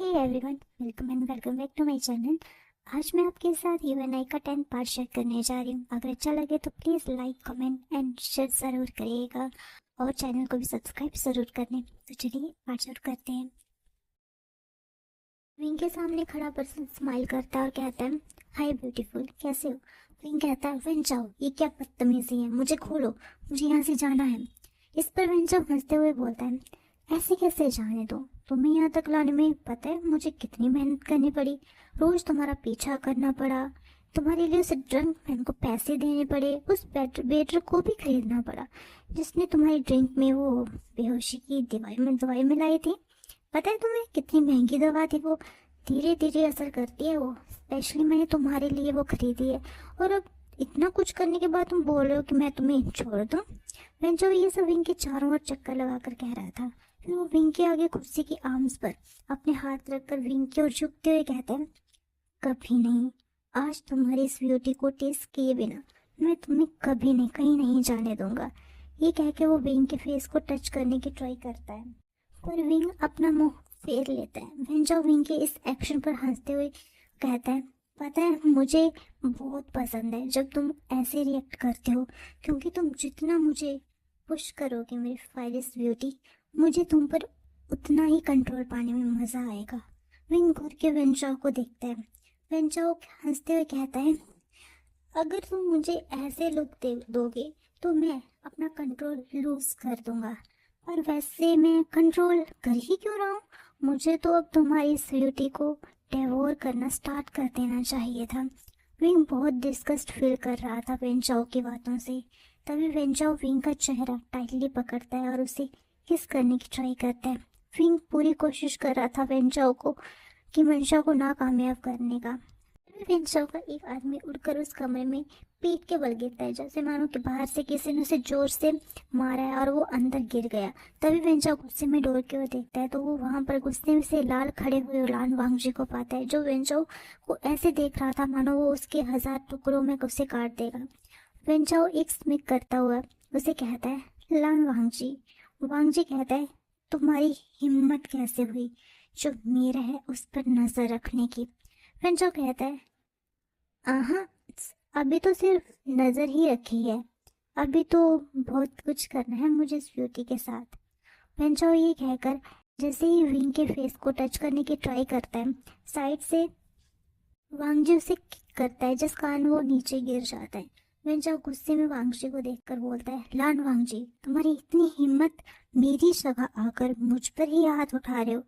Hey everyone, welcome and welcome back to my channel. आज मैं आपके साथ यूएनआई का 10th पार्ट शेयर करने जा रही हूँ। अगर अच्छा लगे तो please like, comment and share ज़रूर करिएगा और चैनल को भी सब्सक्राइब ज़रूर कर लें। तो चलिए पार्ट शुरू करते हैं। विंग के सामने खड़ा पर्सन स्माइल करता है और कहता है, हाय ब्यूटीफुल, कैसे हो? विंग कहता है, वेन जाओ, ये क्या बदतमीजी है, मुझे खोलो, मुझे यहाँ से जाना है। इस पर वेन जाओ हंसते हुए बोलता है, ऐसे कैसे जाने दो, तुम्हें यहाँ तक लाने में पता है मुझे कितनी मेहनत करनी पड़ी, रोज तुम्हारा पीछा करना पड़ा, तुम्हारे लिए उस ड्रंक मैन को पैसे देने पड़े, उस वेटर को भी खरीदना पड़ा जिसने तुम्हारी ड्रिंक में वो बेहोशी की दवाई मिलाई थी। पता है तुम्हें कितनी महंगी दवा थी वो, धीरे धीरे असर करती है वो, स्पेशली मैंने तुम्हारे लिए वो खरीदी है। और अब इतना कुछ करने के बाद तुम बोल रहे हो कि मैं तुम्हें छोड़ दूँ? मैं जो ये सब विंग के चारों ओर चक्कर लगाकर कह रहा था, फिर वो विंग के आगे कुर्सी की आर्म्स पर अपने हाथ रखकर विंग की ओर झुकते हुए कहता है, कभी नहीं, आज तुम्हारी इस ब्यूटी को टेस्ट किए बिना मैं तुम्हें कभी नहीं कहीं नहीं जाने दूंगा। ये कह के वो विंग के फेस को टच करने की ट्राई करता है, पर विंग अपना मुंह फेर लेता है। वेंजो विंग के इस एक्शन पर हंसते हुए कहता है, पता है मुझे बहुत पसंद है जब तुम ऐसे रिएक्ट करते हो, क्योंकि तुम जितना मुझे पुश करोगे मेरी फायरिस ब्यूटी, मुझे तुम पर उतना ही कंट्रोल पाने में मजा आएगा। विंग घूर के वेंजो को देखता है। वेंजो हंसते हुए कहता है, अगर तुम मुझे ऐसे लुक दे दोगे तो मैं अपना कंट्रोल लूज कर दूंगा, पर वैसे मैं कंट्रोल कर ही क्यों रहा हूँ? मुझे तो अब तुम्हारी इस ब्यूटी को डेवोर करना स्टार्ट कर देना चाहिए था। विंग बहुत डिस्गस्ट फील कर रहा था वेंचाओ की बातों से। तभी वेंचाओ विंग का चेहरा टाइटली पकड़ता है और उसे किस करने की ट्राई करता है। विंग पूरी कोशिश कर रहा था वेंचाओ को कि वेंचाओ को नाकामयाब करने का। वेंचाओ का एक आदमी उड़कर उस कमरे में पीठ के बल गिरता है, जैसे मानो कि बाहर से किसी ने उसे जोर से मारा है और वो अंदर गिर गया। तभी वेंचाओ गुस्से में डोर के ओर देखता है तो वो वहां पर गुस्से से लाल खड़े हुए लान वांगजी को पाता है, जो वेंचाओ को ऐसे देख रहा था मानो वो उसके 1000 टुकड़ों में उसे काट देगा। वेंचाओ एक स्मिक करता हुआ उसे कहता है, लान वांगजी। वांगजी कहता है, तुम्हारी हिम्मत कैसे हुई जो मेरा है उस पर नजर रखने की? वेंचाओ कहता है, हाँ, अभी तो सिर्फ नजर ही रखी है, अभी तो बहुत कुछ करना है मुझे इस ब्यूटी के साथ। वेंचाओ ये कहकर जैसे ही विंग के फेस को टच करने की ट्राई करता है, साइड से वांगजी उसे किक करता है जिस कारण वो नीचे गिर जाता है। वेंचाओ गुस्से में वांगजी को देखकर बोलता है, लान वांगजी, तुम्हारी इतनी हिम्मत, मेरी जगह आकर मुझ पर ही हाथ उठा रहे हो,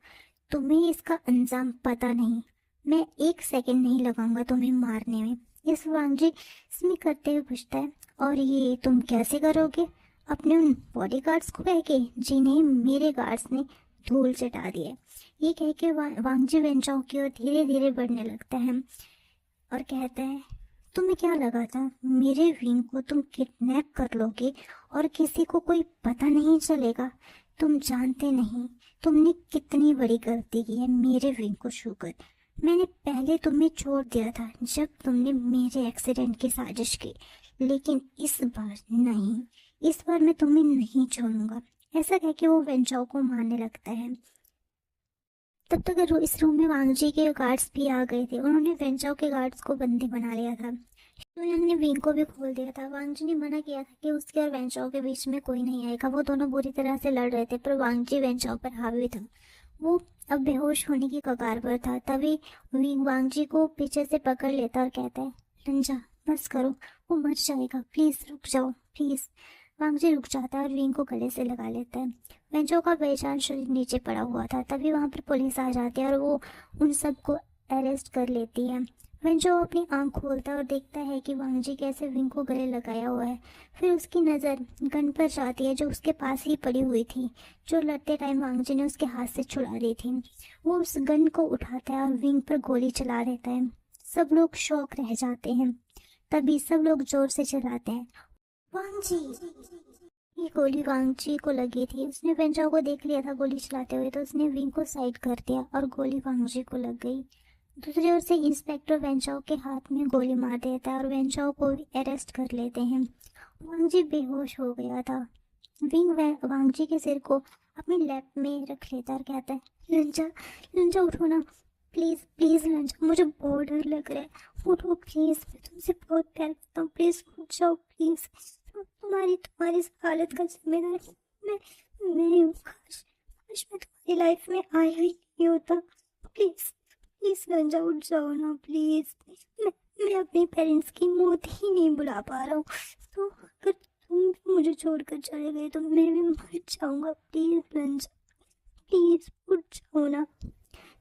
तुम्हें इसका अंजाम पता नहीं, मैं एक सेकंड नहीं लगाऊंगा तुम्हें मारने में। इस वांगजी स्मिक करते हुए पूछता है, और ये तुम कैसे करोगे? अपने उन बॉडीगार्ड्स को कह के? जी नहीं, मेरे गार्ड्स ने धूल चटा दी है। ये कह के वांगजी वेंचाओ की ओर धीरे धीरे बढ़ने लगता है और कहता है, तुम्हें क्या लगा था मेरे विंग को तुम किडनैप कर लोगे और किसी को कोई पता नहीं चलेगा? तुम जानते नहीं तुमने कितनी बड़ी गलती की है मेरे विंग को छूकर। मैंने पहले तुम्हें छोड़ दिया था जब तुमने मेरे एक्सीडेंट की साजिश की, लेकिन इस बार नहीं, इस बार मैं तुम्हें नहीं छोड़ूंगा। ऐसा कह के वो वेंचाओ को मारने लगता है। तब तक इस रूम में वांगजी के गार्ड्स भी आ गए थे। उन्होंने वेंचाओ के गार्ड्स को बंदी बना लिया था। शिवयांग ने विंग को भी खोल दिया था। वांगजी ने मना किया था कि उसके और वेंचाओ के बीच में कोई नहीं आएगा। वो दोनों बुरी तरह से लड़ रहे थे, पर वांगजी वेंचाओ पर हावी था। वो अब बेहोश होने की कगार पर था। तभी विंग वांगजी को पीछे से पकड़ लेता और कहता है, लंजा, बस करो, वो मर जाएगा, प्लीज रुक जाओ, प्लीज। वांगजी रुक जाता है और विंग को गले से लगा लेता है। वेंचो का बेजान शरीर नीचे पड़ा हुआ था। तभी वहां पर पुलिस आ जाती है और वो उन सबको अरेस्ट कर लेती है। वेंचो अपनी आंख खोलता है और देखता है कि वांगजी कैसे विंग को गले लगाया हुआ है। फिर उसकी नज़र गन पर जाती है जो उसके पास ही पड़ी हुई थी, जो लड़ते टाइम वांगजी ने उसके हाथ से छुड़ा ली थी। वो उस गन को उठाता है और विंग पर गोली चला देता है। सब लोग शौक रह जाते हैं। तभी सब लोग जोर से चिल्लाते हैं, वांगजी। ये गोली वांगजी को लगी थी। उसने वेंचाओ को देख लिया था गोली चलाते हुए, तो उसने विंग को साइड कर दिया और गोली वांगजी को लग गई। दूसरी ओर से इंस्पेक्टर वेंचाओ के हाथ में गोली मार देता है और वेंचाओ को भी अरेस्ट कर लेते हैं। वांगजी बेहोश हो गया था। विंग वांगजी के सिर को अपनी लैप में रख लेता और कहता है, लंजा, लंजा उठो ना, प्लीज प्लीज लंजा, मुझे बहुत डर लग रहा है, उठो प्लीज, मैं तुमसे बहुत प्यार करता हूँ, प्लीज उठ जाओ प्लीज, तुम्हारी तुम्हारी इस हालत का जिम्मेदार मैं हूँ। काश मैं तुम्हारी लाइफ में आया ही नहीं होता। प्लीज प्लीज लंजा उठ जाओ ना प्लीज। मैं अपने पेरेंट्स की मौत ही नहीं बुला पा रहा हूँ, तो अगर तुम मुझे छोड़कर चले गए तो मैं भी मर जाऊंगा। प्लीज लंजा, प्लीज उठ जाओ ना।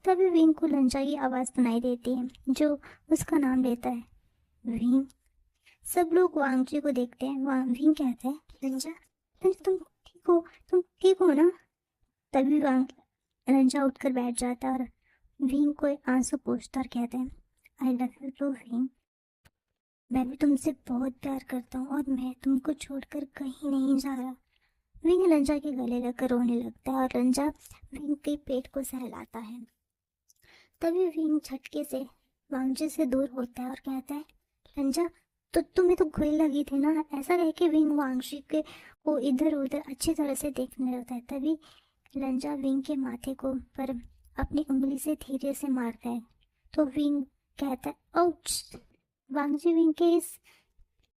तभी विंग को लंजा की आवाज़ सुनाई देती है जो उसका नाम लेता है, विंग। सब लोग वांगजी को देखते हैं। विंग कहता है, लंजा, लंजा तुम ठीक हो, तुम ठीक हो ना? तभी लंजा उठकर बैठ जाता है और विंग को आंसू पोंछता और कहते हैं, आई लव यू टू विंग, मैं भी तुमसे बहुत प्यार करता हूँ और मैं तुमको छोड़कर कहीं नहीं जा रहा। विंग लंजा के गले लगकर रोने लगता है और लंजा विंग के पेट को सहलाता है। तभी विंग झटके से वांगजी से दूर होता है और कहता है, लंजा, तो तुम्हें तो गोली लगी थी ना? ऐसा कह के विंग वांगजी के को इधर उधर अच्छी तरह से देखने लगता है। तभी लंजा विंग के माथे को पर अपनी उंगली से धीरे से मारता है तो विंग कहता है, आउच। वांगजी विंग के इस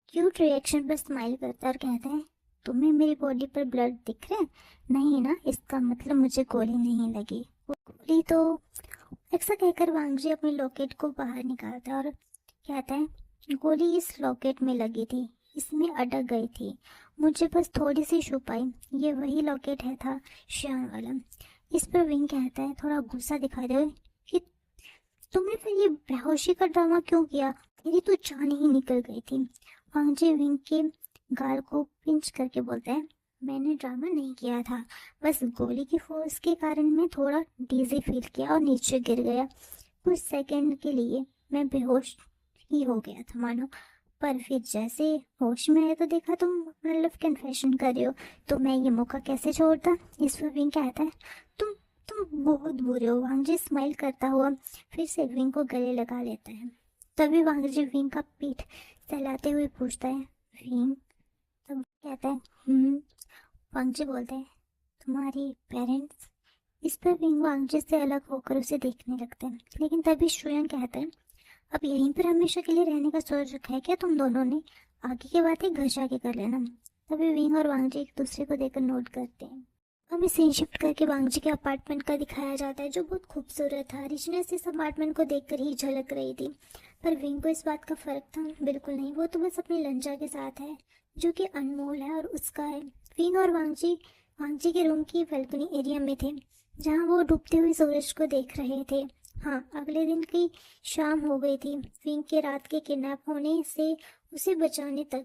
क्यूट रिएक्शन पर स्माइल करता है और कहता है, तुम्हें मेरी बॉडी पर ब्लड दिख रहा है? नहीं ना, इसका मतलब मुझे गोली नहीं लगी। वो गोली तो, ऐसा कहकर वांगजी अपने लॉकेट को बाहर निकालता है और कहता है, गोली इस लॉकेट में लगी थी, इसमें अटक गई थी, मुझे बस थोड़ी सी छुपाई, ये वही लॉकेट है था श्याम वाला। इस पर विंग कहता है थोड़ा गुस्सा दिखाते हुए कि तुमने फिर ये बेहोशी का ड्रामा क्यों किया? मेरी तो जान ही निकल गई थी। वांगजी विंग के गाल को पिंच करके बोलता है, मैंने ड्रामा नहीं किया था, बस गोली की फोर्स के कारण मैं थोड़ा डीजी फील किया और नीचे गिर गया। कुछ सेकंड के लिए मैं बेहोश ही हो गया था मानो, पर फिर जैसे होश में आया तो देखा तुम अपना लव कन्फेशन कर रहे हो, तो मैं ये मौका कैसे छोड़ता। इस पर विंग कहता है, तुम बहुत बुरे हो। वांगजी स्माइल करता हुआ फिर से विंग को गले लगा लेता है। तभी वांगजी विंग का पीठ सहलाते हुए पूछता है, विंग? तब कहता है, वांगजी बोलता है, तुम्हारी पेरेंट्स? इस पर विंग वांगजी से अलग होकर उसे देखने लगता है। लेकिन तभी शुयंग कहता है, अब यहीं पर हमेशा के लिए रहने का सोच रखा है क्या तुम दोनों ने? आगे की बातें घर जाके कर लेना। तभी विंग और वांगजी एक दूसरे को देखकर नोट करते हैं। हमें सीन शिफ्ट करके वांगजी के अपार्टमेंट का दिखाया जाता है जो बहुत खूबसूरत था। रिचनेस इस अपार्टमेंट को देखकर ही झलक रही थी, पर विंग को इस बात का फर्क था बिल्कुल नहीं। वो तो बस अपनी लंजा के साथ है जो कि अनमोल है और उसका है। विंग और वांगजी के रूम की बालकनी एरिया में थे जहाँ वो डूबते हुए सूरज को देख रहे थे। हाँ, अगले दिन की शाम हो गई थी। विंग के रात के किडनैप होने से उसे बचाने तक,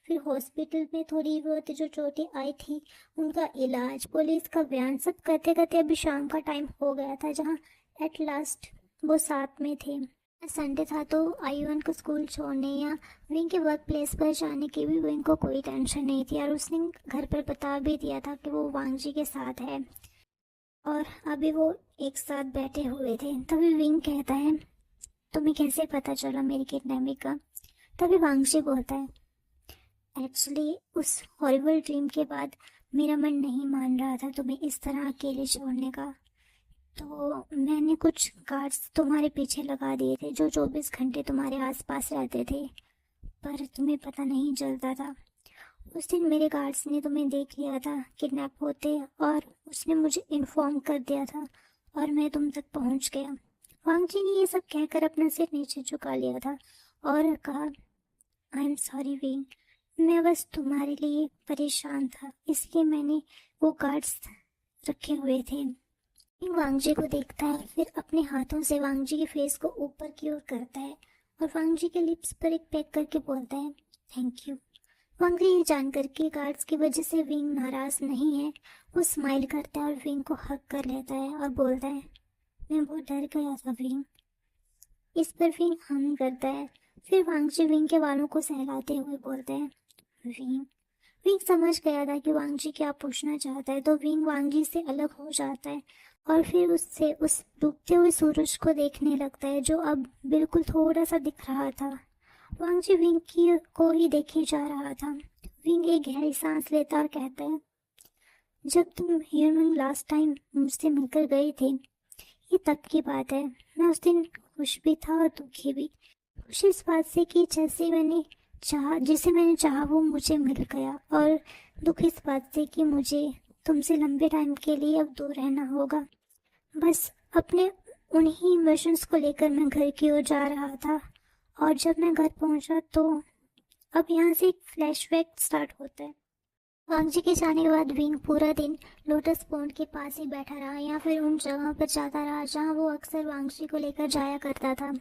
फिर हॉस्पिटल में थोड़ी बहुत जो चोटें आई थी उनका इलाज, पुलिस का बयान, सब करते करते अभी शाम का टाइम हो गया था जहाँ एट लास्ट वो साथ में थे। संडे था तो आयुवन को स्कूल छोड़ने या विंग के वर्क प्लेस पर जाने की भी विंग को कोई टेंशन नहीं थी और उसने घर पर बता भी दिया था कि वो वांगजी के साथ है और अभी वो एक साथ बैठे हुए थे। तभी विंग कहता है, तुम्हें कैसे पता चला मेरी किडनैपिंग का? तभी वांगजी बोलता है, एक्चुअली उस हॉरिबल ड्रीम के बाद मेरा मन नहीं मान रहा था तुम्हें इस तरह अकेले छोड़ने का, तो मैंने कुछ गार्ड्स तुम्हारे पीछे लगा दिए थे जो 24 घंटे तुम्हारे आसपास रहते थे, पर तुम्हें पता नहीं चलता था। उस दिन मेरे गार्ड्स ने तुम्हें देख लिया था किडनैप होते और उसने मुझे इन्फॉर्म कर दिया था और मैं तुम तक पहुंच गया। वांगजी ने ये सब कहकर अपना सिर नीचे झुका लिया था और कहा, आई एम सॉरी विंग, मैं बस तुम्हारे लिए परेशान था, इसलिए मैंने वो गार्ड्स रखे हुए थे। वांगजी को देखता है फिर अपने हाथों से वांगजी के फेस को ऊपर की ओर करता है और वांगजी के लिप्स पर एक पैक करके बोलता है, थैंक यू। वांगजी ये जानकर कि गार्ड्स की वजह से विंग नाराज नहीं है, वो स्माइल करता है और विंग को हक कर लेता है और बोलता है, मैं बहुत डर गया था विंग। इस पर विंग हम करता है। फिर वांगजी विंग के बालों को सहलाते हुए बोलता है, विंग समझ गया था कि वांगजी क्या पूछना चाहता है, तो विंग वांगजी से अलग हो जाता है और फिर उससे उस डूबते हुए सूरज को देखने लगता है जो अब बिल्कुल थोड़ा सा दिख रहा था। वांगजी विंग की को ही देखे जा रहा था। विंग एक गहरी सांस लेता और कहता है, जब तुम ह्यूमन लास्ट टाइम मुझसे मिलकर गए थे, ये तब की बात है। मैं उस दिन खुश भी था और दुखी भी। खुश इस बात से कि जिसे मैंने चाहा वो मुझे मिल गया, और दुख इस बात से कि मुझे तुमसे लंबे टाइम के लिए अब दूर रहना होगा। बस अपने उन्हीं इमोशंस को लेकर मैं घर की ओर जा रहा था, और जब मैं घर पहुंचा तो अब यहाँ से एक फ्लैशबैक स्टार्ट होता है। वांगजी के जाने के बाद विंग पूरा दिन लोटस पॉन्ड के पास ही बैठा रहा, या फिर उन जगहों पर जाता रहा जहाँ वो अक्सर वांगजी को लेकर जाया करता था।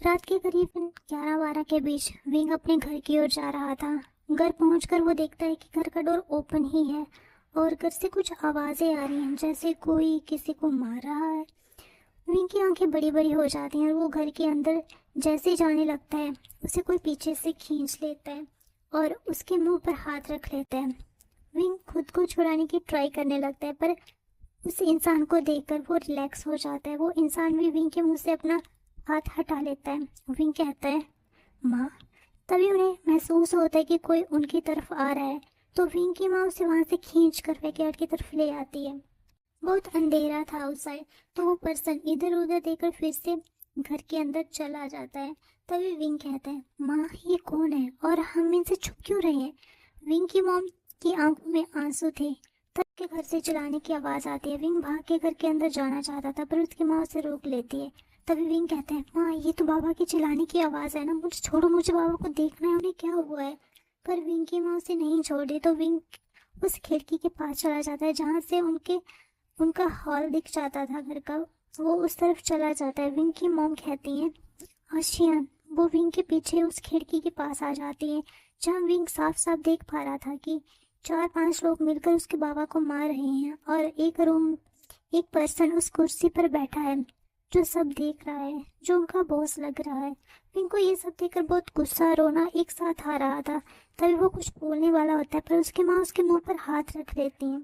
रात के करीब 11-12 के बीच विंग अपने घर की ओर जा रहा था। घर पहुंचकर वो देखता है कि घर का डोर ओपन ही है और घर से कुछ आवाजें आ रही हैं, जैसे कोई किसी को मार रहा है। विंग की आंखें बड़ी बड़ी हो जाती हैं और वो घर के अंदर जैसे ही जाने लगता है, उसे कोई पीछे से खींच लेता है और उसके मुंह पर हाथ रख लेता है। विंग खुद को छुड़ाने की ट्राई करने लगता है, पर उस इंसान को देखकर वो रिलैक्स हो जाता है। वो इंसान भी विंग के मुंह से अपना हाथ हटा लेता है। विंग कहता है, माँ। तभी उन्हें महसूस होता है कि कोई उनकी तरफ आ रहा है, तो विंग की माँ उसे वहां से खींच कर बैकयार्ड की तरफ ले आती है। बहुत अंधेरा था उस साइड, तो वो पर्सन इधर उधर देखकर फिर से घर के अंदर चला जाता है। तभी विंग कहता है, माँ ये कौन है और हम इनसे छुप क्यों रहे हैं? विंग की मॉम की आंखों में आंसू थे। तब के घर से चिल्लाने की आवाज आती है। विंग भाग के घर के अंदर जाना चाहता था, पर उसकी माँ उसे रोक लेती है। तभी विंग कहते हैं, माँ ये तो बाबा की चिल्लाने की आवाज है ना, मुझे छोड़ो, मुझे बाबा को देखना है, उन्हें क्या हुआ है। पर विंग की माँ उसे नहीं छोड़ती, तो विंग उस खिड़की के पास चला जाता है जहाँ से उनका हॉल दिख जाता था घर का। वो उस तरफ चला जाता है। विंग की मॉम कहती है, आशियान। वो विंग के पीछे उस खिड़की के पास आ जाती है जहाँ विंग साफ साफ देख पा रहा था कि 4-5 लोग मिलकर उसके बाबा को मार रहे हैं, और एक पर्सन उस कुर्सी पर बैठा है जो सब देख रहा है, जो उनका बॉस लग रहा है। विंग को ये सब देखकर बहुत गुस्सा, रोना एक साथ आ रहा था। तभी वो कुछ बोलने वाला होता है, पर उसकी माँ उसके मुंह पर हाथ रख लेती है।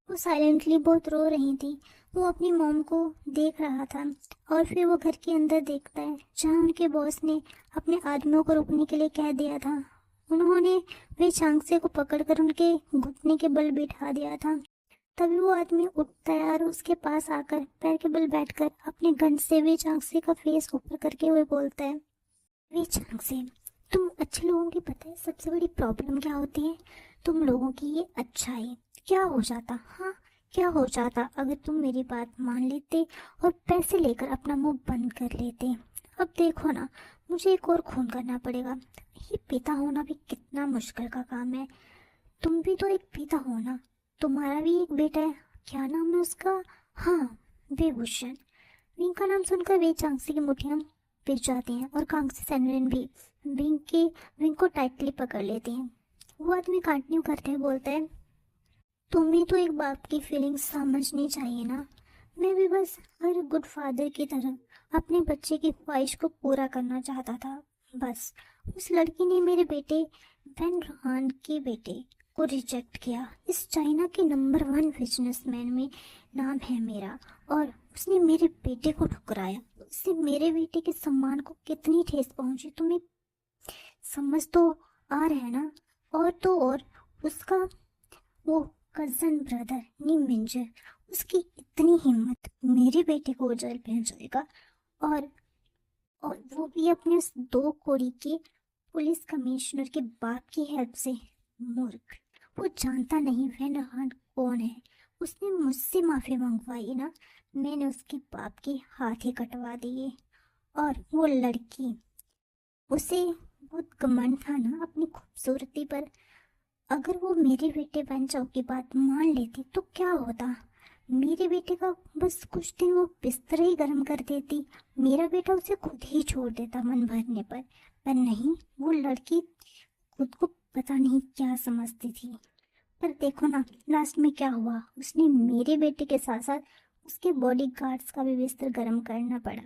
वो साइलेंटली बहुत रो रही थी। वो अपनी मॉम को देख रहा था, और फिर वो घर के अंदर देखता है जहाँ उनके बॉस ने अपने आदमियों को रुकने के लिए कह दिया था। उन्होंने वे चांगसे को पकड़कर उनके घुटने के बल बिठा दिया था। तभी वो आदमी उठता है और उसके पास आकर पैर के बल बैठकर अपने गन से वे चांगसे का फेस ऊपर करके हुए बोलता है, वे चांगसे, तुम अच्छे लोगों की पता है सबसे बड़ी प्रॉब्लम क्या होती है? तुम लोगों की ये अच्छाई। क्या हो जाता, हाँ क्या हो जाता अगर तुम मेरी बात मान लेते और पैसे लेकर अपना मुंह बंद कर लेते? अब देखो ना, मुझे एक और खून करना पड़ेगा। ये पिता होना भी कितना मुश्किल का काम है। तुम भी तो एक पिता हो ना, तुम्हारा भी एक बेटा है, क्या नाम है उसका? हाँ, विभूषण। विंग का नाम सुनकर वे चांगसी की मुट्ठियां पिट जाती हैं, और कांगसी सैनरिन भी विंग को टाइटली पकड़ लेती हैं। वो आदमी कंटिन्यू करते हुए बोलता है, तुम्हें तो एक बाप की फीलिंग्स समझनी चाहिए ना। मैं भी बस हर गुड फादर की तरह अपने बच्चे की ख्वाहिश को पूरा करना चाहता था। बस उस लड़की ने मेरे बेटे वैन रहान के बेटे को रिजेक्ट किया। इस चाइना के नंबर 1 बिजनेसमैन में नाम है मेरा, और उसने मेरे बेटे को ठुकराया। उससे मेरे बेटे के सम्मान को कितनी ठेस पहुंची, तुम्हें समझ तो आ रहा है ना? और तो और उसका वो कजन ब्रदर निमिंजर, उसकी इतनी हिम्मत, मेरे बेटे को जेल पहुंचाएगा, और वो भी अपने उस 2 कोड़ी के पुलिस कमिश्नर के बाप की हेल्प से। मूर्ख, वो जानता नहीं वैन रहान कौन है। उसने मुझसे माफी मंगवाई ना, मैंने उसके बाप के हाथ ही कटवा दिए। और वो लड़की, उसे बहुत घमंड था ना अपनी खूबसूरती पर। अगर वो मेरे बेटे वैन चाओ की बात मान लेती तो क्या होता? मेरे बेटे का बस कुछ दिन वो बिस्तर ही गर्म कर देती, मेरा बेटा उसे खुद ही छोड़ देता मन भरने पर नहीं, वो लड़की खुद को पता नहीं क्या समझती थी। पर देखो ना लास्ट में क्या हुआ, उसने मेरे बेटे के साथ साथ उसके बॉडी गार्ड्स का भी बिस्तर गर्म करना पड़ा,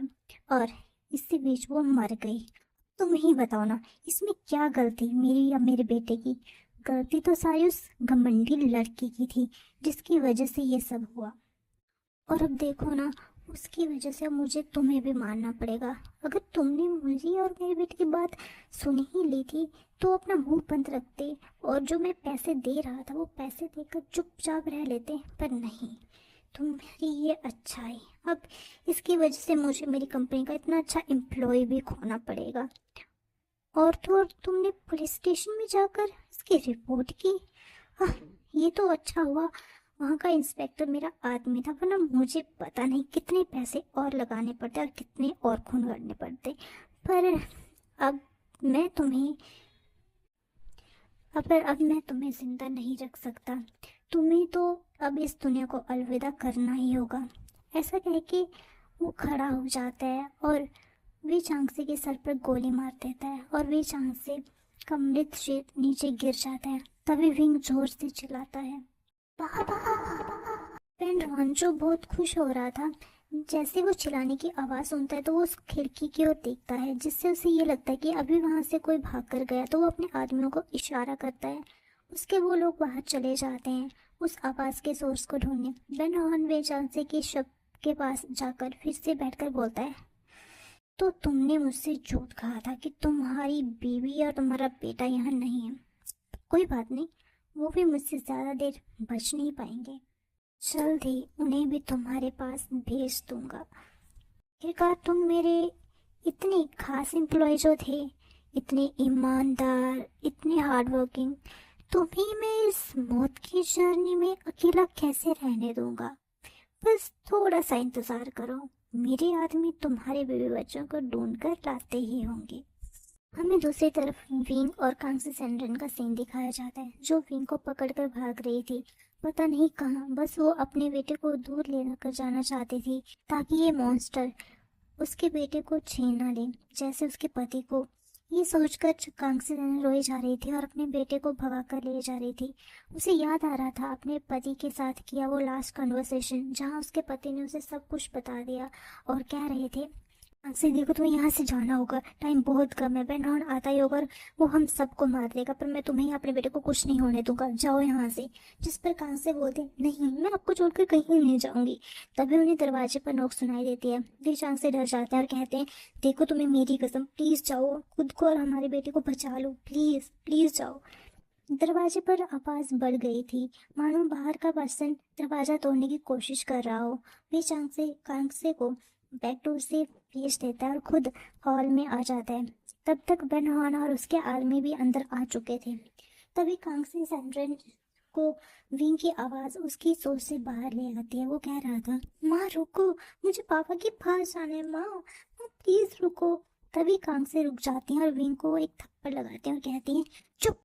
और इसी बीच वो मर गई। तुम ही बताओ ना, इसमें क्या गलती मेरी या मेरे बेटे की? गलती तो सारी उस घमंडी लड़की की थी जिसकी वजह से ये सब हुआ। और अब देखो ना, उसकी वजह से अब मुझे तुम्हें भी मानना पड़ेगा। अगर तुमने मुझे और मेरे बेटे की बात सुन ही ली थी तो अपना मुंह बंद रखते, और जो मैं पैसे दे रहा था वो पैसे देकर चुपचाप रह लेते, पर नहीं। तुम्हारी ये अच्छाई, अब इसकी वजह से मुझे मेरी कंपनी का इतना अच्छा एम्प्लॉय भी खोना पड़ेगा। और तो और तुमने पुलिस स्टेशन में जाकर इसकी रिपोर्ट की। आह, ये तो अच्छा हुआ वहाँ का इंस्पेक्टर मेरा आदमी था, वरना मुझे पता नहीं कितने पैसे और लगाने पड़ते और कितने और खून करने पड़ते। पर अब मैं तुम्हें अब मैं तुम्हें जिंदा नहीं रख सकता। तुम्हें तो अब इस दुनिया को अलविदा करना ही होगा। ऐसा कह के वो खड़ा हो जाता है और वे चांगसे के सर पर गोली मार देता है और वे चांगसे का मृत शरीर नीचे गिर जाता है। तभी विंग जोर से चिल्लाता है, पापा। फ्रेंड रॉन्चो बहुत खुश हो रहा था। जैसे वो चिल्लाने की आवाज़ सुनता है तो वो उस खिड़की की ओर देखता है, जिससे उसे ये लगता है कि अभी वहां से कोई भाग कर गया। तो वो अपने आदमियों को इशारा करता है। उसके वो लोग बाहर चले जाते हैं उस आवाज़ के सोर्स को ढूंढने। बेन रॉन वे चांसे के शव के पास जाकर फिर से बैठकर बोलता है, तो तुमने मुझसे झूठ कहा था कि तुम्हारी बीवी और तुम्हारा बेटा यहाँ नहीं है। कोई बात नहीं, वो भी मुझसे ज़्यादा देर बच नहीं पाएंगे। जल्द ही उन्हें भी तुम्हारे पास भेज दूंगा। आखिरकार तुम मेरे इतने खास एम्प्लॉय जो थे, इतने ईमानदार, इतने हार्ड वर्किंग, तुम्हें मैं इस मौत की जर्नी में अकेला कैसे रहने दूंगा। बस थोड़ा सा इंतजार करो, मेरे आदमी तुम्हारे बेबी बच्चों को ढूंढ कर लाते ही होंगे। हमें दूसरी तरफ विंग और कांग्सी सेंड्रन का सीन दिखाया जाता है, जो विंग को पकड़कर भाग रही थी, पता नहीं कहाँ। बस वो अपने बेटे को दूर ले कर जाना चाहती थी ताकि ये मॉन्स्टर उसके बेटे को छीन ना ले, जैसे उसके पति को। ये सोचकर कांग्सी सेंड्रन रोई जा रही थी और अपने बेटे को भगा कर ले जा रही थी। उसे याद आ रहा था अपने पति के साथ किया वो लास्ट कन्वर्सेशन, जहाँ उसके पति ने उसे सब कुछ बता दिया और कह रहे थे, से देखो तुम्हें यहाँ से जाना होगा, टाइम बहुत कम है, बेनरॉन आता ही होगा और वो हम सबको मार देगा, पर मैं तुम्हें अपने बेटे को कुछ नहीं होने दूंगा, जाओ यहाँ से। जिस पर कान से बोलते, नहीं मैं आपको छोड़कर कहीं नहीं जाऊंगी। तभी उन्हें दरवाजे पर नोक सुनाई देती है। वे चांग से डर जाते हैं और कहते हैं, देखो तुम्हें मेरी कसम, प्लीज जाओ, खुद को और हमारे बेटे को बचा लो, प्लीज प्लीज जाओ। दरवाजे पर आवाज बढ़ गई थी, मानो बाहर का पर्सन दरवाजा तोड़ने की कोशिश कर रहा हो। वे कांगसे को बैक डोर से भेज देता है और खुद हॉल में आ जाता है। तब तक बेन हॉर्न और उसके आदमी भी अंदर आ चुके थे। तभी कांगसे सैंड्रन को विंग की आवाज उसकी सोच से बाहर ले आती है। वो कह रहा था, माँ रुको, मुझे पापा के पास जाना है, माँ प्लीज रुको। तभी कांगसे रुक जाती हैं और विंग को एक थप्पड़ लगाती हैं और कहती हैं, चुप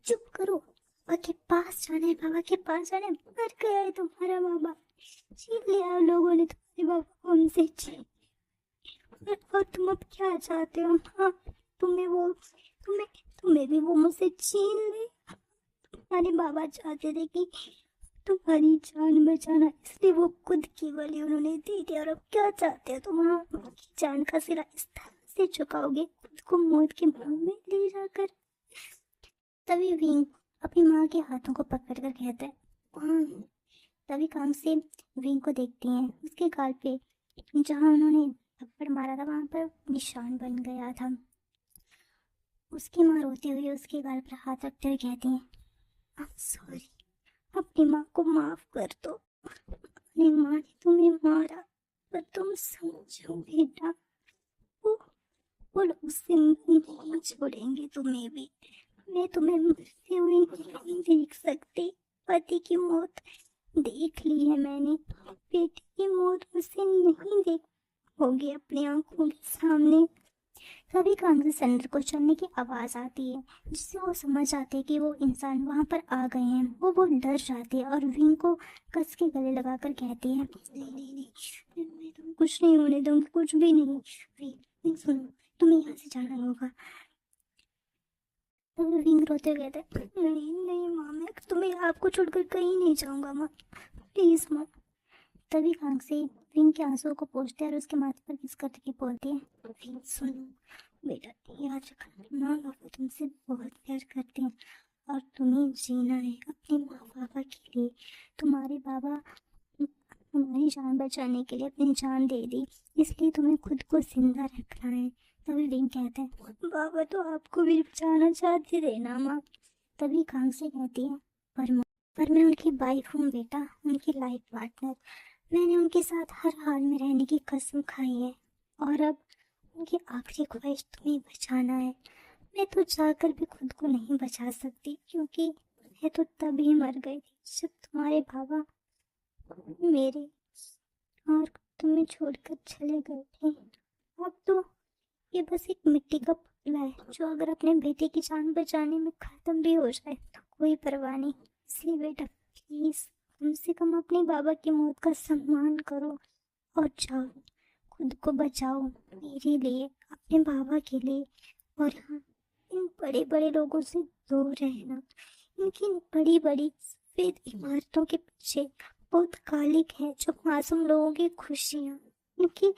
चुप करो, पापा के पास जाना है, पापा के पास जाना है, मर गया है तुम्हारा बाबा, छीन लिया लोगों ने तुम्हारे बाबा को हमसे, छीन। और तुम अब क्या चाहते हो? हाँ, तुम्हें तुम्हें भी वो मुझसे छीन ले। तुम्हारे बाबा चाहते थे कि तुम्हारी जान बचाना, इसलिए वो खुद की बलि उन्होंने दी थी, और अब क्या चाहते हो तुम? हाँ, उनकी जान का सिरा इस तरह से चुकाओगे, खुद को मौत के मुंह में ले जाकर। तभी विंग अपनी माँ के हाथों को पकड़कर कहता है, हाँ। तभी काम से विंग को देखती हैं, उसके गाल पे जहाँ उन्होंने थप्पड़ मारा था वहां पर निशान बन गया था। उसकी माँ रोते हुए उसके गाल पर हाथ रखते हुए कहती हैं, आई एम सॉरी, अपनी माँ को माफ कर दो, अपनी माँ ने तुम्हें मारा, पर तुम समझो बेटा, वो लोग जिंदा नहीं छोड़ेंगे तुम्हें भी। मैं तुम्हें मरते हुए नहीं देख सकती। पति की मौत देख ली है मैंने, बेटी की मौत मुझसे नहीं देख होगी अपनी आंखों के सामने। तभी कांग्रेस सेंटर को चलने की आवाज आती है, जिससे वो समझ जाते हैं कि वो इंसान वहां पर आ गए हैं। वो बहुत डर जाती है और विंग को कस के गले लगाकर कहती है, नहीं नहीं नहीं, मैं तुम्हें कुछ नहीं होने दूंगी, कुछ भी नहीं। विंग सुनो, तुम्हें यहाँ से जाना होगा। तभी विंग रोते हुए कहते हैं, नहीं नहीं माँ, मैं तुम्हें आपको छोड़कर कहीं नहीं जाऊंगा माँ, प्लीज माँ। तभी कांग से विंग के आंसुओं को पोंछते हैं और उसके माथे पर किस करके के बोलती है, विंग सुनो बेटा, याद रखना, माँ बाबा तुमसे बहुत प्यार करते हैं और तुम्हें जीना है अपने माँ बाबा के लिए। तुम्हारे बाबा हमारी जान बचाने के लिए अपनी जान दे दी, इसलिए तुम्हें खुद को जिंदा रखना है। तभी विंग कहता है, बाबा तो आपको भी बचाना चाहते थे ना माँ। तभी कांग्से कहती है, पर मैं उनकी वाइफ हूँ बेटा, उनकी लाइफ पार्टनर। मैंने उनके साथ हर हाल में रहने की कसम खाई है, और अब उनकी आखिरी ख्वाहिश तुम्हें बचाना है। मैं तो जाकर भी खुद को नहीं बचा सकती, क्योंकि मैं तो तभी मर गई थी जब तुम्हारे बाबा मेरे और तुम्हें छोड़कर चले गए थे। अब तो ये बस एक मिट्टी का पुतला है, जो अगर अपने बेटे की जान बचाने में खत्म भी हो जाए तो कोई परवाह नहीं। इसलिए बेटा प्लीज कम से कम अपने बाबा की मौत का सम्मान करो और जाओ, खुद को बचाओ, मेरे लिए, अपने बाबा के लिए। और हाँ, इन बड़े बड़े लोगों से दूर रहना। इनकी बड़ी बड़ी सफेद इमारतों के पीछे बहुत कालिक है, जो मासूम लोगों की खुशियाँ, उनकी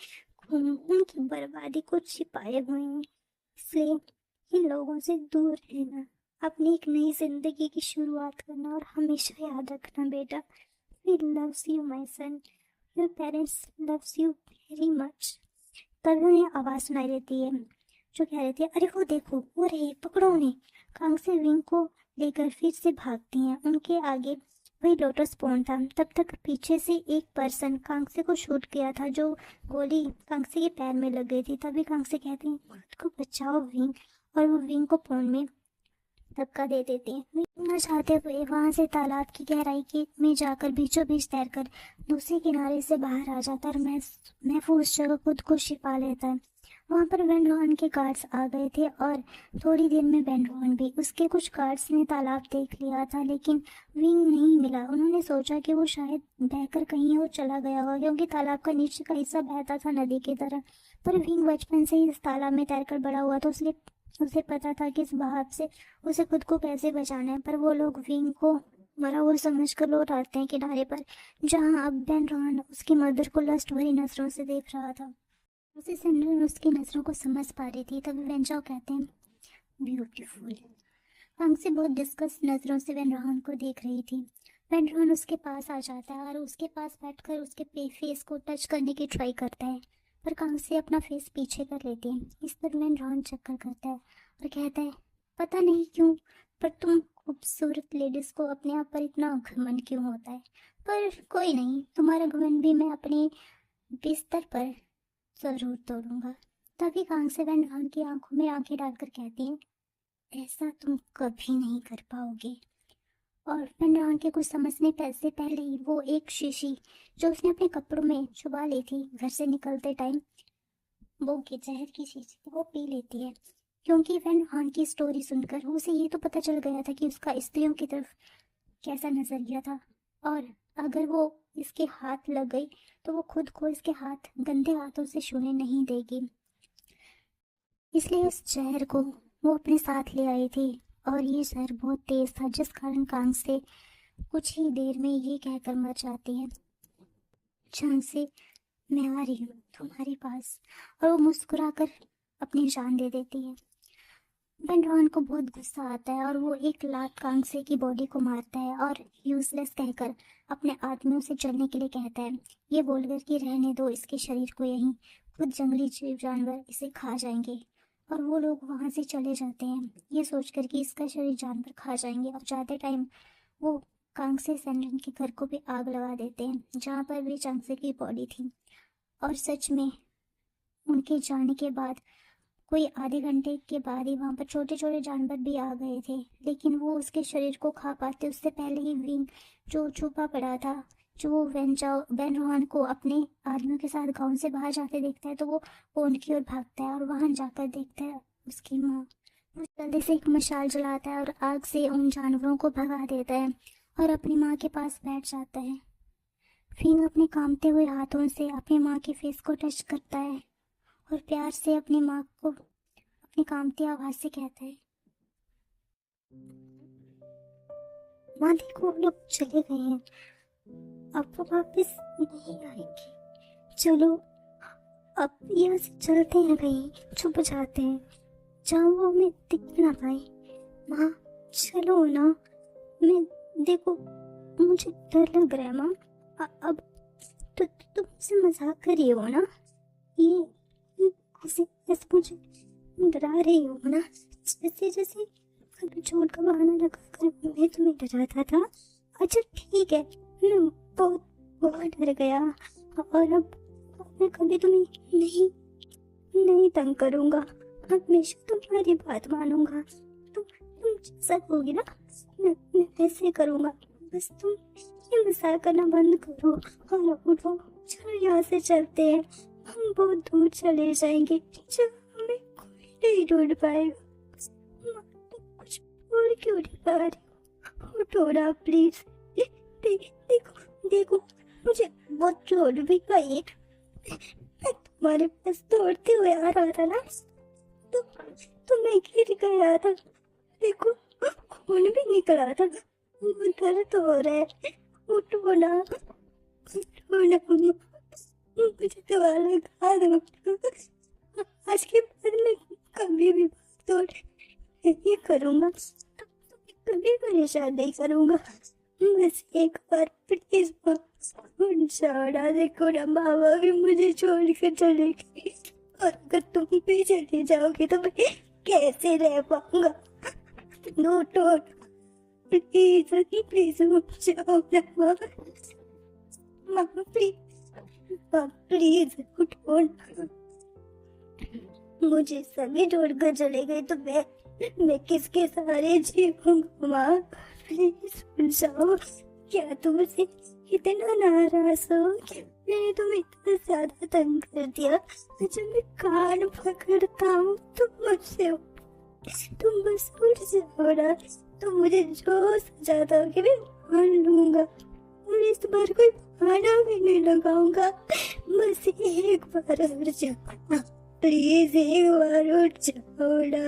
उनकी बर्बादी को छिपाए हुए हैं। इसलिए इन लोगों से दूर रहना, अपनी एक नई जिंदगी की शुरुआत करना। और हमेशा याद रखना बेटा, we loves you my son, your parents loves you very much. तभी उन्हें आवाज सुनाई देती है, जो कह रही थी, अरे वो देखो, वो रहे, पकड़ो उन्हें। कांग्से विंग को लेकर फिर से भागती हैं। उनके आगे वही लोटस पॉन्ड था। तब तक पीछे से एक पर्सन कांग्से को शूट किया था, जो गोली कांग्से के पैर में लग गई थी। तभी कांग्से कहते हैं, खुद को बचाओ विंग, और वो विंग को पॉन्ड में धक्का दे देते हैं। विंग न चाहते हुए वहां से तालाब की गहराई के में जाकर बीचों बीच तैरकर दूसरे किनारे से बाहर आ जाता है और महफूज जगह खुद को छिपा लेता है। वहां पर वेन रोहन के गार्ड्स आ गए थे, और थोड़ी देर में वेन रोहन भी। उसके कुछ गार्ड्स ने तालाब देख लिया था, लेकिन विंग नहीं मिला। उन्होंने सोचा कि वो शायद बहकर कहीं और चला गया होगा, क्योंकि तालाब का नीचे का हिस्सा बहता था नदी की तरह। पर विंग बचपन से ही इस तालाब में तैरकर बड़ा हुआ, तो उसलिए उसे पता था कि इस बहाव से उसे खुद को कैसे बचाना है। पर वो लोग विंग को मरा हुआ समझकर लौट आते हैं किनारे पर, जहाँ अब वेन रोहन उसकी मदर को लस्ट भरी नजरों से देख रहा था। उसे सैंडल उसकी नजरों को समझ पा रही थी। तभी वेंचाओ कहते हैं, ब्यूटीफुल। कांग्से बहुत डिस्कस नजरों से वेन रोहन को देख रही थी। वेन रोहन उसके पास आ जाता है और उसके पास बैठकर उसके फेस को टच करने की ट्राई करता है, पर कांग्से अपना फेस पीछे कर लेती है। इस पर वेन रोहन चक्कर करता है और कहता है, पता नहीं क्यों, पर तुम खूबसूरत लेडीज को अपने आप पर इतना घमंड क्यों होता है। पर कोई नहीं, तुम्हारा घमंड भी मैं अपने बिस्तर पर जरूर तोड़ूंगा। तभी कांग्से वेन रोहन की आंखों में आंखें डालकर कहती है, ऐसा तुम कभी नहीं कर पाओगे। और वेन रोहन के कुछ समझने से पहले ही वो एक शीशी जो उसने अपने कपड़ों में छुपा ली थी घर से निकलते टाइम, वो की जहर की शीशी वो पी लेती है। क्योंकि वेन रोहन की स्टोरी सुनकर उसे ये तो पता चल गया था कि उसका स्त्रियों की तरफ कैसा नजरिया था, और अगर वो इसके हाथ लग गई तो वो खुद को इसके हाथ गंदे हाथों से छूने नहीं देगी। इसलिए उस जहर को वो अपने साथ ले आई थी, और ये जहर बहुत तेज था, जिस कारण कांग्से कुछ ही देर में ये कहकर मर जाती है, जान से मैं आ रही हूँ तुम्हारे पास। और वो मुस्कुराकर अपनी जान दे देती है। वेन रोहन को बहुत गुस्सा आता है और वो एक लात कांग्से की बॉडी को मारता है और यूजलेस कहकर अपने आदमियों से चलने के लिए कहता है, ये बोलकर कि रहने दो इसके शरीर को यहीं, खुद जंगली जीव जानवर इसे खा जाएंगे। और वो लोग वहां से चले जाते हैं, ये सोचकर कि इसका शरीर जानवर खा जाएंगे। और जाते टाइम वो कांग्से सैंडन के घर को भी आग लगा देते हैं, जहाँ पर भी कांग्से की बॉडी थी। और सच में उनके जाने के बाद कोई आधे घंटे के बाद ही वहां पर छोटे छोटे जानवर भी आ गए थे, लेकिन वो उसके शरीर को खा पाते उससे पहले ही विंग जो छुपा पड़ा था, जो वो वेन रोहन को अपने आदमियों के साथ गांव से बाहर जाते देखता है, तो वो पौंड की ओर भागता है और वहां जाकर देखता है उसकी माँ। वो जल्दी से एक मशाल जलाता है और आग से उन जानवरों को भगा देता है और अपनी माँ के पास बैठ जाता है। विंग अपने कांपते हुए हाथों से अपनी माँ के फेस को टच करता है और प्यार से अपनी माँ को अपनी कांपती आवाज से कहता है, माँ देखो, वो लोग चले गए हैं, अब वो वापस नहीं आएंगे। चलो अब यहाँ से चलते हैं, कहीं छुप जाते हैं जहाँ वो हमें दिख ना पाए। माँ चलो ना, मैं देखो मुझे डर लग रहा है माँ, अब तो तुम मुझसे मजाक कर रही हो ना? ये ऐसे ऐसे मुझे डरा रही हो ना, जैसे जैसे कभी झूठ का बहाना लगा कर मैं तुम्हें डराता था। अच्छा ठीक है, मैं बहुत बहुत डर गया, और अब मैं कभी तुम्हें नहीं नहीं तंग करूंगा, हमेशा तुम्हारी बात मानूंगा। तुम जैसा कहोगी ना मैं वैसे करूंगा। बस तुम ये मजाक करना बंद करो और उठो, चलो यहाँ से चलते हैं, हम बहुत दूर चले जाएंगे जब हमें कोई नहीं ढूंढ पाएगा। तुम कुछ बोल क्यों नहीं पा रही हो? उठो ना प्लीज। देखो देखो, मुझे बहुत चोट भी गई है। मैं तुम्हारे पास दौड़ते हुए आ रहा था ना, तो मैं गिर गया था। देखो खून भी निकला था, दर्द हो रहा है। उठो ना, उठो ना, मुझे दवा लगा दो। आज के बाद मैं कभी भी तोड़ नहीं करूंगा, कभी परेशान नहीं करूंगा। बस एक बार प्लीज उठ जाओ ना। देखो ना, मामा भी मुझे छोड़ कर चले गई, और अगर तुम भी चले जाओगे तो मैं कैसे रह पाऊंगा? उठो प्लीज, प्लीज उठ जाओ ना मामा, मामा प्लीज उठो ना। मुझे सभी छोड़कर चले गए तो मैं किसके सहारे जीऊंगा? माँ प्लीज उठ जाओ। क्या तुम मुझसे इतना नाराज हो? क्या मैंने तुम्हें इतना ज्यादा तंग कर दिया? जब मैं कान पकड़ता हूँ तुम मुझसे तुम बस उठ जाओ ना। तुम मुझे जो सजा दोगे मैं मान लूंगा, और इस बार कोई बहाना भी नहीं लगाऊंगा। बस एक बार उठ जाओ प्लीज, एक बार उठ जाओ ना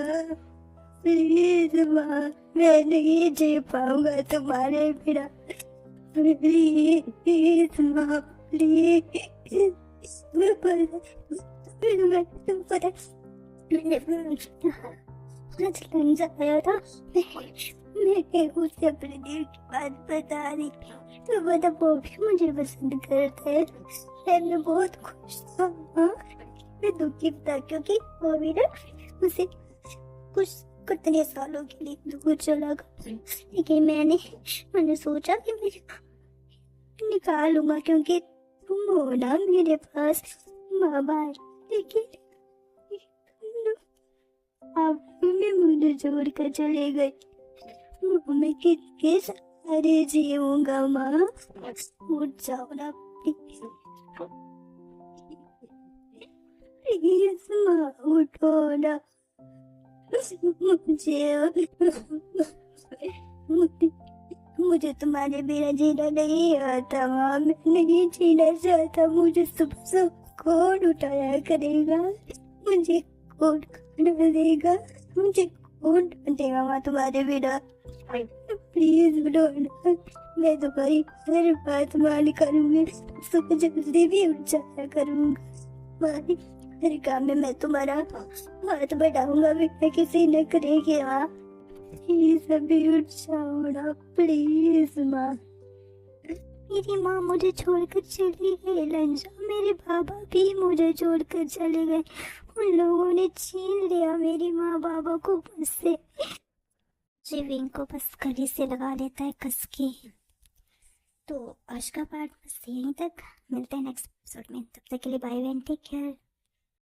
प्लीज। माँ मैं नहीं जी पाऊंगा तुम्हारे बिना, प्लीज माँ प्लीज। आज लंच आया था, मैं उसे अपने दिल की बात बता रही थी, तो बता वो भी मुझे पसंद करता है। मैं बहुत खुश था, मैं दुखी था क्योंकि वो भी ना मुझे कितने सालों के लिए दूर चला गया। लेकिन मैंने सोचा कि मैं निकालूंगा क्योंकि तुम हो ना मेरे पास माँ बाप। लेकिन आप भी मुझे छोड़ कर चले गए, मैं किसके सहारे जीऊंगा? माँ उठ जाओ ना प्लीज, प्लीज माँ उठो ना। मुझे तुम्हारे बिना जीना नहीं आता माँ, मैं नहीं जीना चाहता। मुझे सुबह सुबह कौन उठाया करेगा? मुझे कौन खाना देगा? मुझे कौन ढूंढेगा माँ तुम्हारे बिना? प्लीज उठो ना, मैं तुम्हारी हर बात मान करूंगी, सुबह जल्दी भी उठ जाया करूंगा। हर काम में मैं तुम्हारा हाथ बढ़ाऊंगा, बिना किसी न करेगी माँ। प्लीज अभी उठ जाओ ना प्लीज माँ। मेरी माँ मुझे छोड़कर चली गई लंजा, मेरे बाबा भी मुझे छोड़कर चले गए। उन लोगों ने छीन लिया मेरी माँ बाबा को मुझसे। विंग को बस गले से लगा लेता है कस के। तो आज का पार्ट बस यहीं तक, मिलते हैं नेक्स्ट एपिसोड में। तब तक के लिए बाय एंड टेक केयर।